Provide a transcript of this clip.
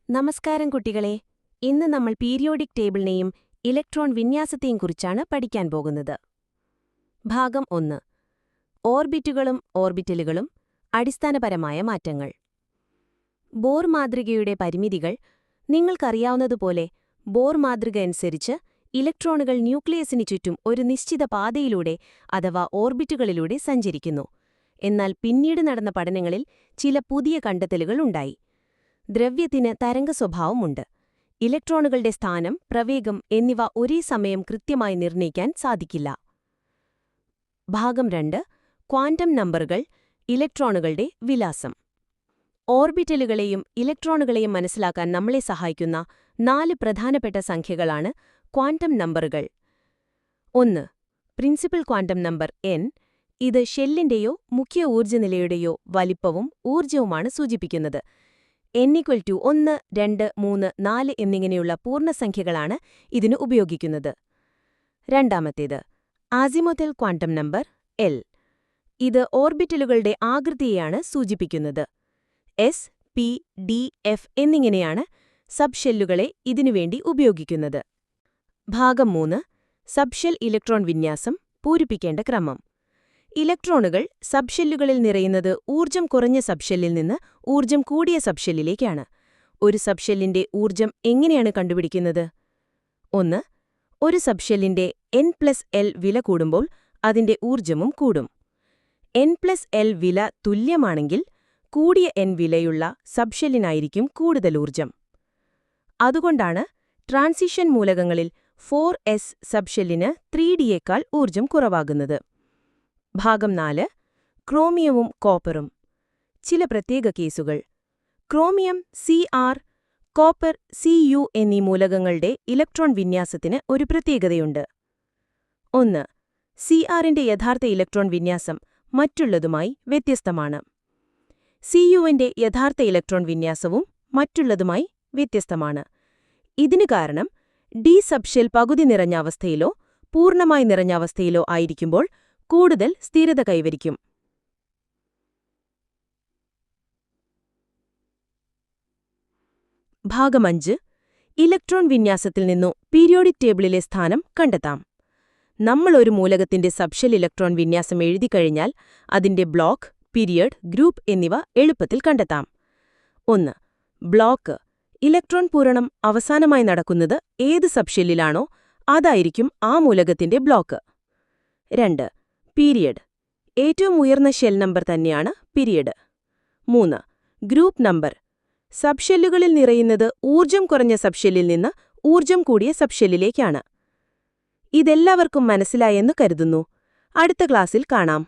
നമസ്കാരം കുട്ടികളെ. ഇന്ന് നമ്മൾ പീരിയോഡിക് ടേബിളിനെയും ഇലക്ട്രോൺ വിന്യാസത്തെയും കുറിച്ചാണ് പഠിക്കാൻ പോകുന്നത്. ഭാഗം 1. ഓർബിറ്റുകളും ഓർബിറ്റലുകളും അടിസ്ഥാനപരമായ മാറ്റങ്ങൾ. ബോർ മാതൃകയുടെ പരിമിതികൾ. നിങ്ങൾക്കറിയാവുന്നതുപോലെ ബോർ മാതൃക അനുസരിച്ച് ഇലക്ട്രോണുകൾ ന്യൂക്ലിയസിനു ചുറ്റും ഒരു നിശ്ചിത പാതയിലൂടെ അഥവാ ഓർബിറ്റുകളിലൂടെ സഞ്ചരിക്കുന്നു. എന്നാൽ പിന്നീട് നടന്ന പഠനങ്ങളിൽ ചില പുതിയ കണ്ടെത്തലുകൾ ഉണ്ടായി. ദ്രവ്യത്തിന് തരംഗ സ്വഭാവമുണ്ട്. ഇലക്ട്രോണുകളുടെ സ്ഥാനം, പ്രവേഗം എന്നിവ ഒരേ സമയം കൃത്യമായി നിർണ്ണയിക്കാൻ സാധിക്കില്ല. ഭാഗം 2. ക്വാണ്ടം നമ്പറുകൾ, ഇലക്ട്രോണുകളുടെ വിലാസം. ഓർബിറ്റലുകളെയും ഇലക്ട്രോണുകളെയും മനസ്സിലാക്കാൻ നമ്മളെ സഹായിക്കുന്ന 4 പ്രധാനപ്പെട്ട സംഖ്യകളാണ് ക്വാണ്ടം നമ്പറുകൾ. 1. Principal quantum number n. ഇത് ഷെല്ലിന്റെയോ മുഖ്യ ഊർജ്ജനിലയുടെയോ വലിപ്പവും ഊർജ്ജവുമാണ് സൂചിപ്പിക്കുന്നത്. n = 1, 2, 3, 4 എന്നിങ്ങനെയുള്ള പൂർണ്ണസംഖ്യകളാണ് ഇതിന് ഉപയോഗിക്കുന്നത്. രണ്ടാമത്തേത് ആസിമുത്തൽ ക്വാണ്ടം നമ്പർ L. ഇത് ഓർബിറ്റലുകളുടെ ആകൃതിയെയാണ് സൂചിപ്പിക്കുന്നത്. s, p, d, f എന്നിങ്ങനെയാണ് സബ്ഷെല്ലുകളെ ഇതിനുവേണ്ടി ഉപയോഗിക്കുന്നത്. ഭാഗം 3. സബ്ഷെൽ ഇലക്ട്രോൺ വിന്യാസം, പൂരിപ്പിക്കേണ്ട ക്രമം. ഇലക്ട്രോണുകൾ സബ്ഷെല്ലുകളിൽ നിറയുന്നത് ഊർജ്ജം കുറഞ്ഞ സബ്ഷെല്ലിൽ നിന്ന് ഊർജ്ജം കൂടിയ സബ്ഷെല്ലിലേക്കാണ്. ഒരു സബ്ഷെല്ലിന്റെ ഊർജ്ജം എങ്ങനെയാണ് കണ്ടുപിടിക്കുന്നത്? 1. ഒരു സബ്ഷെല്ലിന്റെ n+l വില കൂടുമ്പോൾ അതിന്റെ ഊർജ്ജവും കൂടും. n+l വില തുല്യമാണെങ്കിൽ കൂടിയ n വിലയുള്ള സബ്ഷെല്ലിനായിരിക്കും കൂടുതൽ ഊർജ്ജം. അതുകൊണ്ടാണ് ട്രാൻസിഷൻ മൂലകങ്ങളിൽ 4s സബ്ഷെല്ലിന് 3dയേക്കാൾ ഊർജ്ജം കുറവാകുന്നത്. ഭാഗം 4. ക്രോമിയവും കോപ്പറും. ചില പ്രത്യേക കേസുകൾ. ക്രോമിയം Cr, കോപ്പർ Cu എന്നീ മൂലകങ്ങളുടെ ഇലക്ട്രോൺ വിന്യാസത്തിന് ഒരു പ്രത്യേകതയുണ്ട്. 1. Crന്റെ യഥാർത്ഥ ഇലക്ട്രോൺ വിന്യാസം മറ്റുള്ളതുമായി വ്യത്യസ്തമാണ്. Cuന്റെ യഥാർത്ഥ ഇലക്ട്രോൺ വിന്യാസവും മറ്റുള്ളതുമായി വ്യത്യസ്തമാണ്. ഇതിന് കാരണം d സബ്ഷെൽ പകുതി നിറഞ്ഞ അവസ്ഥയിലോ പൂർണ്ണമായി നിറഞ്ഞ അവസ്ഥയിലോ ആയിരിക്കുമ്പോൾ കൂടുതൽ സ്ഥിരത കൈവരിക്കും. ഭാഗം 5. ഇലക്ട്രോൺ വിന്യാസത്തിൽ നിന്നു പീരിയോഡിക് ടേബിളിലെ സ്ഥാനം കണ്ടെത്താം. നമ്മൾ ഒരു മൂലകത്തിന്റെ സബ്ഷെൽ ഇലക്ട്രോൺ വിന്യാസം എഴുതിക്കഴിഞ്ഞാൽ അതിന്റെ ബ്ലോക്ക്, പീരിയഡ്, ഗ്രൂപ്പ് എന്നിവ എളുപ്പത്തിൽ കണ്ടെത്താം. 1. ബ്ലോക്ക്. ഇലക്ട്രോൺ പൂരണം അവസാനമായി നടക്കുന്നത് ഏത് സബ്ഷെല്ലിലാണോ അതായിരിക്കും ആ മൂലകത്തിന്റെ ബ്ലോക്ക്. 2. പീരിയഡ്. ഏറ്റവും ഉയർന്ന ഷെൽ നമ്പർ തന്നെയാണ് പീരിയഡ്. 3. Group number. സബ്ഷെല്ലുകളിൽ നിറയുന്നത് ഊർജ്ജം കുറഞ്ഞ സബ്ഷെല്ലിൽ നിന്ന് ഊർജ്ജം കൂടിയ സബ്ഷെല്ലിലേക്കാണ്. ഇതെല്ലാവർക്കും മനസ്സിലായെന്ന് കരുതുന്നു. അടുത്ത ക്ലാസ്സിൽ കാണാം.